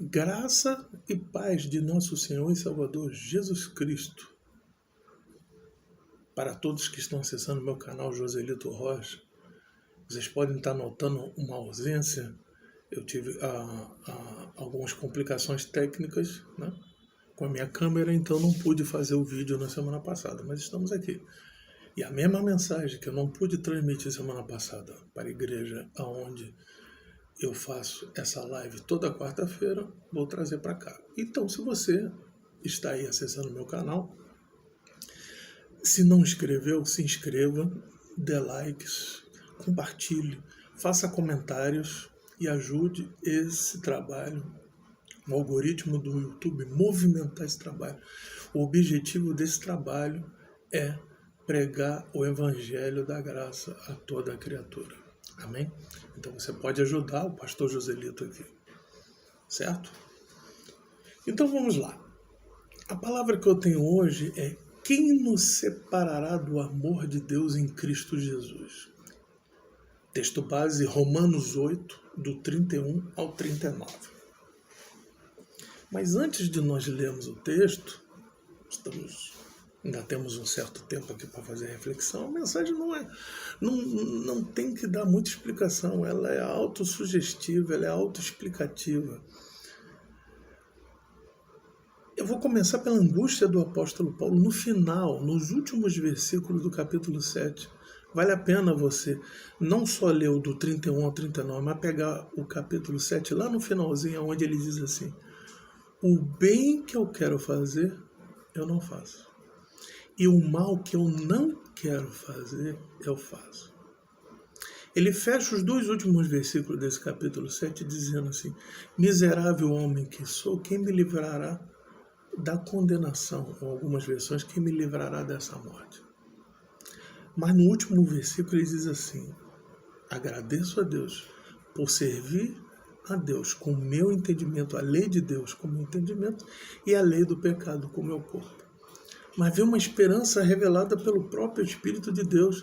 Graça e paz de nosso Senhor e Salvador Jesus Cristo para todos que estão acessando meu canal Joselito Rocha. Vocês podem estar notando uma ausência. Eu tive algumas complicações técnicas, né, com a minha câmera, então não pude fazer o vídeo na semana passada, mas estamos aqui. E a mesma mensagem que eu não pude transmitir semana passada para a igreja aonde eu faço essa live toda quarta-feira, vou trazer para cá. Então, se você está aí acessando meu canal, se não inscreveu, se inscreva, dê likes, compartilhe, faça comentários e ajude esse trabalho, o algoritmo do YouTube, movimentar esse trabalho. O objetivo desse trabalho é pregar o evangelho da graça a toda a criatura. Amém? Então você pode ajudar o pastor Joselito aqui, certo? Então vamos lá. A palavra que eu tenho hoje é: quem nos separará do amor de Deus em Cristo Jesus? Texto base, Romanos 8, do 31 ao 39. Mas antes de nós lermos o texto, ainda temos um certo tempo aqui para fazer a reflexão. A mensagem não tem que dar muita explicação, ela é autossugestiva, ela é autoexplicativa. Eu vou começar pela angústia do apóstolo Paulo no final, nos últimos versículos do capítulo 7. Vale a pena você não só ler o do 31 ao 39, mas pegar o capítulo 7 lá no finalzinho, onde ele diz assim: o bem que eu quero fazer, eu não faço. E o mal que eu não quero fazer, eu faço. Ele fecha os dois últimos versículos desse capítulo 7 dizendo assim: miserável homem que sou, quem me livrará da condenação? Ou algumas versões, quem me livrará dessa morte? Mas no último versículo ele diz assim: agradeço a Deus por servir a Deus com o meu entendimento, a lei de Deus com o meu entendimento e a lei do pecado com o meu corpo. Mas vê uma esperança revelada pelo próprio Espírito de Deus,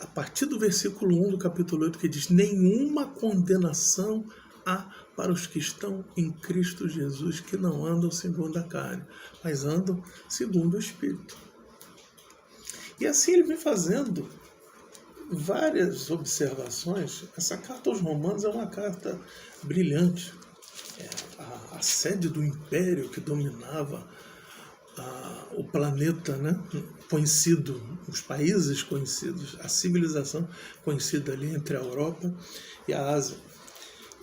a partir do versículo 1 do capítulo 8, que diz: nenhuma condenação há para os que estão em Cristo Jesus, que não andam segundo a carne, mas andam segundo o Espírito. E assim ele vem fazendo várias observações. Essa carta aos Romanos é uma carta brilhante. A sede do império que dominava o planeta, né, conhecido, os países conhecidos, a civilização conhecida ali entre a Europa e a Ásia.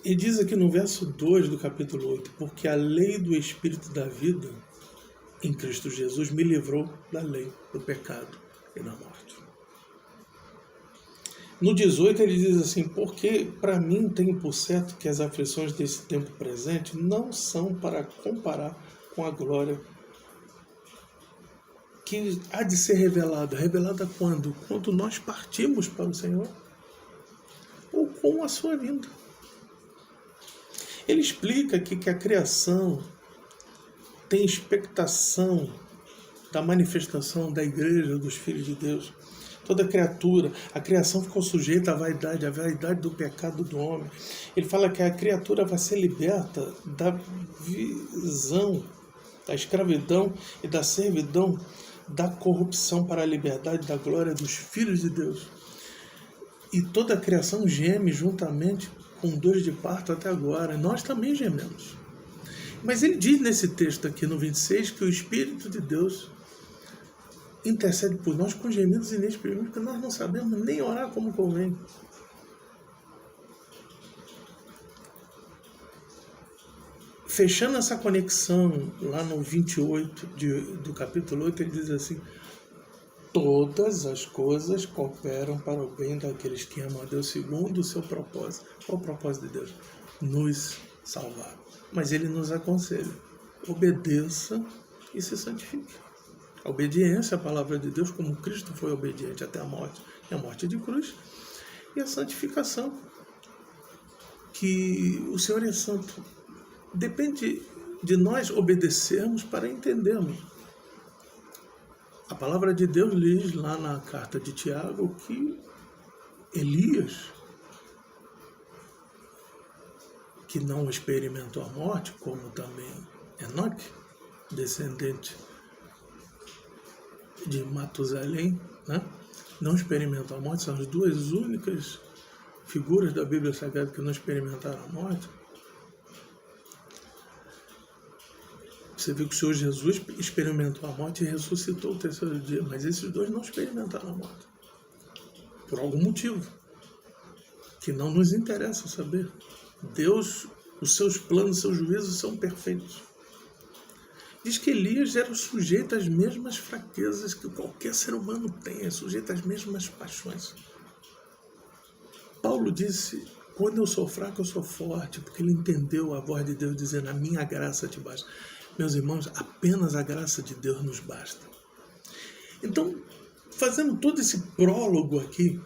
E diz aqui no verso 2 do capítulo 8: porque a lei do Espírito da vida em Cristo Jesus me livrou da lei do pecado e da morte. No 18 ele diz assim: porque para mim tenho por certo que as aflições desse tempo presente não são para comparar com a glória que há de ser revelada. Revelada quando? Quando nós partimos para o Senhor, ou com a sua vinda. Ele explica aqui que a criação tem expectação da manifestação da igreja, dos filhos de Deus. Toda criatura, a criação ficou sujeita à vaidade do pecado do homem. Ele fala que a criatura vai ser liberta da visão, da escravidão e da servidão, da corrupção para a liberdade da glória dos filhos de Deus. E toda a criação geme juntamente com dores de parto até agora. Nós também gememos. Mas ele diz nesse texto aqui no 26 que o Espírito de Deus intercede por nós com gemidos inexprimíveis, porque nós não sabemos nem orar como convém. Fechando essa conexão lá no 28 do capítulo 8, ele diz assim: todas as coisas cooperam para o bem daqueles que amam a Deus segundo o seu propósito. Qual o propósito de Deus? Nos salvar. Mas ele nos aconselha: obedeça e se santifique. A obediência à palavra de Deus, como Cristo foi obediente até a morte, e a morte de cruz, e a santificação, que o Senhor é santo. Depende de nós obedecermos para entendermos. A palavra de Deus diz lá na carta de Tiago que Elias, que não experimentou a morte, como também Enoque, descendente de Matusalém, né? Não experimentou a morte, são as duas únicas figuras da Bíblia Sagrada que não experimentaram a morte. Você viu que o Senhor Jesus experimentou a morte e ressuscitou o terceiro dia, mas esses dois não experimentaram a morte. Por algum motivo, que não nos interessa saber. Deus, os seus planos, os seus juízos são perfeitos. Diz que Elias era sujeito às mesmas fraquezas que qualquer ser humano tem, é sujeito às mesmas paixões. Paulo disse, quando eu sou fraco, eu sou forte, porque ele entendeu a voz de Deus dizendo, a minha graça te basta. Meus irmãos, apenas a graça de Deus nos basta. Então, fazendo todo esse prólogo aqui,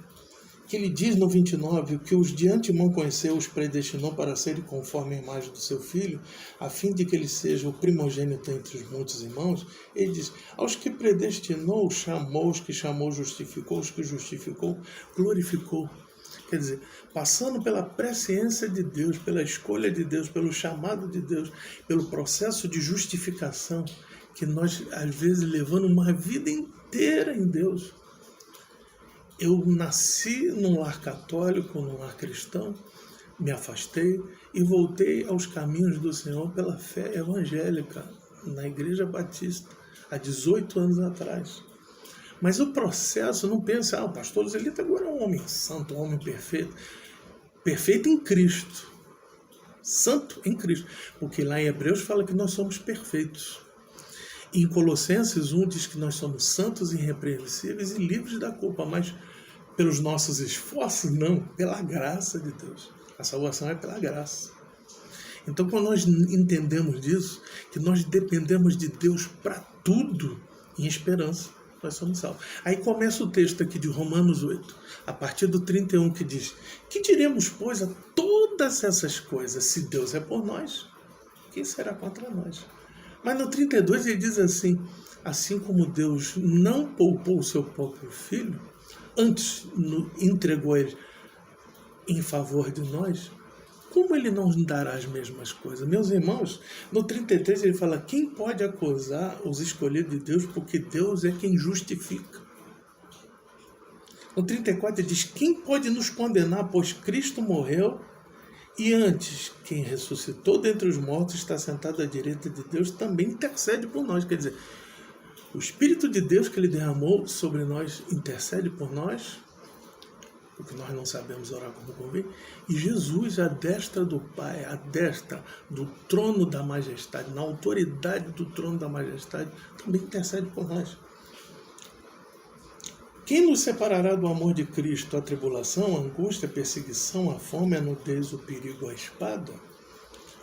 que ele diz no 29, que os de antemão conheceu, os predestinou para serem conforme a imagem do seu filho, a fim de que ele seja o primogênito entre os muitos irmãos, ele diz, aos que predestinou, chamou, os que chamou, justificou, os que justificou, glorificou. Quer dizer, passando pela presciência de Deus, pela escolha de Deus, pelo chamado de Deus, pelo processo de justificação, que nós, às vezes, levando uma vida inteira em Deus. Eu nasci num lar católico, num lar cristão, me afastei e voltei aos caminhos do Senhor pela fé evangélica, na Igreja Batista, há 18 anos atrás. Mas o processo, não pensa, o pastor Luzelito agora é um homem santo, um homem perfeito. Perfeito em Cristo. Santo em Cristo. Porque lá em Hebreus fala que nós somos perfeitos. Em Colossenses 1 diz que nós somos santos, irrepreensíveis e livres da culpa, mas pelos nossos esforços, não, pela graça de Deus. A salvação é pela graça. Então, quando nós entendemos disso, que nós dependemos de Deus para tudo, em esperança, nós somos salvos. Aí começa o texto aqui de Romanos 8, a partir do 31, que diz, que diremos, pois, a todas essas coisas? Se Deus é por nós, quem será contra nós? Mas no 32 ele diz assim como Deus não poupou o seu próprio filho, antes entregou ele em favor de nós, como ele não dará as mesmas coisas? Meus irmãos, no 33 ele fala, quem pode acusar os escolhidos de Deus, porque Deus é quem justifica. No 34 ele diz, quem pode nos condenar, pois Cristo morreu, e antes, quem ressuscitou dentre os mortos está sentado à direita de Deus, também intercede por nós. Quer dizer, o Espírito de Deus que ele derramou sobre nós intercede por nós, porque nós não sabemos orar como convém, e Jesus, à destra do Pai, à destra do trono da majestade, na autoridade do trono da majestade, também intercede por nós. Quem nos separará do amor de Cristo? A tribulação, a angústia, a perseguição, a fome, a nudez, o perigo, a espada?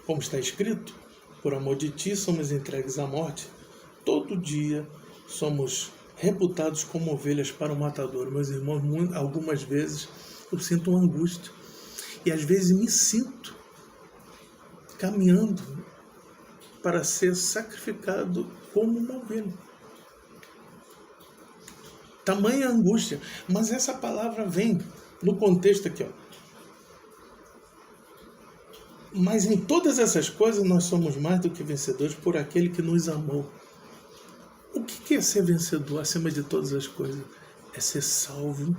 Como está escrito, por amor de ti somos entregues à morte. Todo dia somos reputados como ovelhas para o matador. Meus irmãos, algumas vezes eu sinto uma angústia. E às vezes me sinto caminhando para ser sacrificado como uma ovelha. Tamanha angústia. Mas essa palavra vem no contexto aqui, ó. Mas em todas essas coisas nós somos mais do que vencedores por aquele que nos amou. O que é ser vencedor acima de todas as coisas? É ser salvo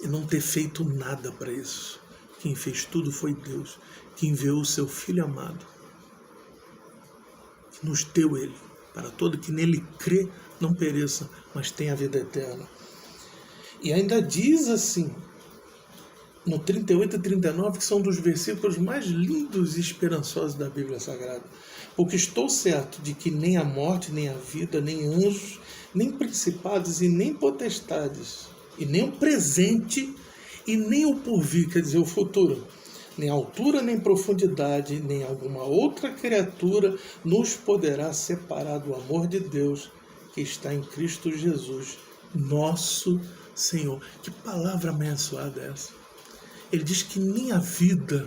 e não ter feito nada para isso. Quem fez tudo foi Deus, que enviou o seu Filho amado, que nos deu ele, para todo que nele crê, não pereça, mas tenha a vida eterna. E ainda diz assim, no 38 e 39, que são dos versículos mais lindos e esperançosos da Bíblia Sagrada. Porque estou certo de que nem a morte, nem a vida, nem anjos, nem principados e nem potestades, e nem o presente e nem o porvir, quer dizer, o futuro, nem altura, nem profundidade, nem alguma outra criatura nos poderá separar do amor de Deus que está em Cristo Jesus, nosso Senhor. Que palavra abençoada é essa? Ele diz que nem a vida,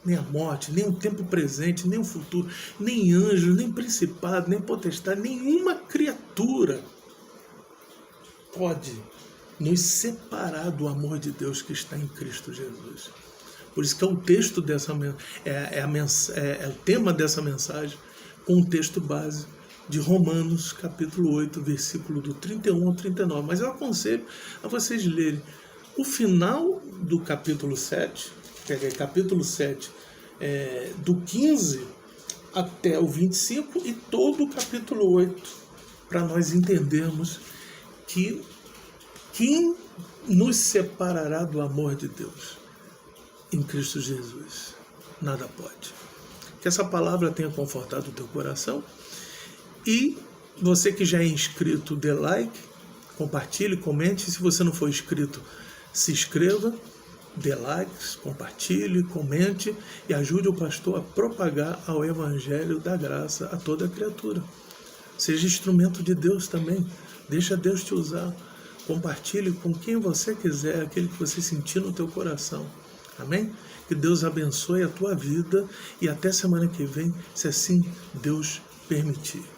nem a morte, nem o tempo presente, nem o futuro, nem anjo, nem principado, nem potestade, nenhuma criatura pode nos separar do amor de Deus que está em Cristo Jesus. Por isso que é o texto dessa é o tema dessa mensagem, com o texto base de Romanos, capítulo 8, versículo do 31 ao 39. Mas eu aconselho a vocês lerem o final do capítulo 7, capítulo 7, do 15 até o 25, e todo o capítulo 8, para nós entendermos que quem nos separará do amor de Deus em Cristo Jesus? Nada pode. Que essa palavra tenha confortado o teu coração. E você que já é inscrito, dê like, compartilhe, comente. Se você não for inscrito, se inscreva, dê likes, compartilhe, comente e ajude o pastor a propagar o evangelho da graça a toda criatura. Seja instrumento de Deus também. Deixa Deus te usar. Compartilhe com quem você quiser, aquele que você sentir no teu coração. Amém? Que Deus abençoe a tua vida e até semana que vem, se assim Deus permitir.